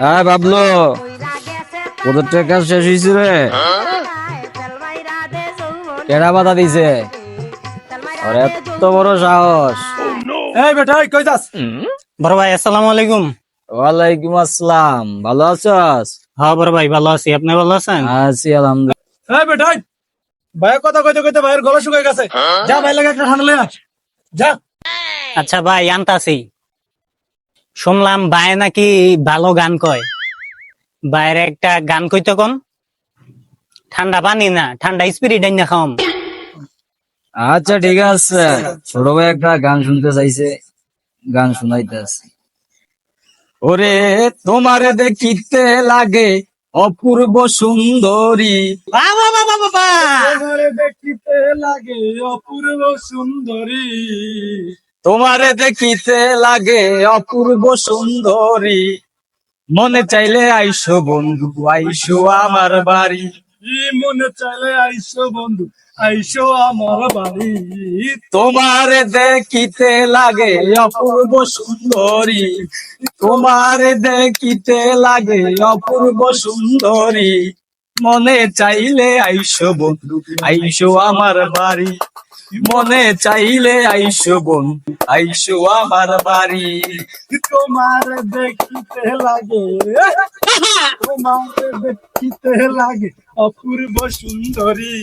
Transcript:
হ্যাঁ বাবলো, ওদের টাকা শেষ হয়েছে রে। কেডা বাধা দিছে? আর এত বড় সাহস! এই বেটা কই যাস? বড় ভাই আসসালামু আলাইকুম। ওয়ালাইকুম আসসালাম। ভালো আছস? হ্যাঁ বড় ভাই ভালো আছি, আপনি ভালো আছেন? আছি আলহামদুলিল্লাহ। এই বেটা ভাইয়ের কথা কইতে কইতে ভাইয়ের গলা শুকিয়ে গেছে। যা ভাই লাগে একটা ঠান্ডা লয়ে আস। যা। আচ্ছা ভাই আনতাছি। শুনলাম ভাই নাকি ভালো গান কয়, ভাইয়ের একটা গান কইতে কোন। ঠান্ডা পানি না, ঠান্ডা স্পিরিট আইনা খাওয়াম। আচ্ছা ঠিক আছে, ছোট ভাই একটা গান শুনতে চাইছে, গান শুনাইতেছি। ওরে তোমারে দেখিতে লাগে অপূর্ব সুন্দরী, বাহ বাহ বাহ বাহ বাহ। তোমারে দেখিতে লাগে অপূর্ব সুন্দরী। তোমারে দেখিতে লাগে অপূর্ব সুন্দরী, মনে চাইলে আইসো বন্ধু, আইসো আমার বাড়ি। ই মনে চাইলে আইসো বন্ধু, আইসো আমার বাড়ি। তোমারে দেখিতে লাগে অপূর্ব সুন্দরী, তোমারে দেখিতে লাগে অপূর্ব সুন্দরী, মনে চাইলে আইসো বন্ধু, আইসো আমার বাড়ি। মনে চাইলে আইসো বন্ধু, আইসো আমার বাড়ি। তোমার দেখিতে লাগে, তোমার দেখিতে লাগে অপূর্ব সুন্দরী,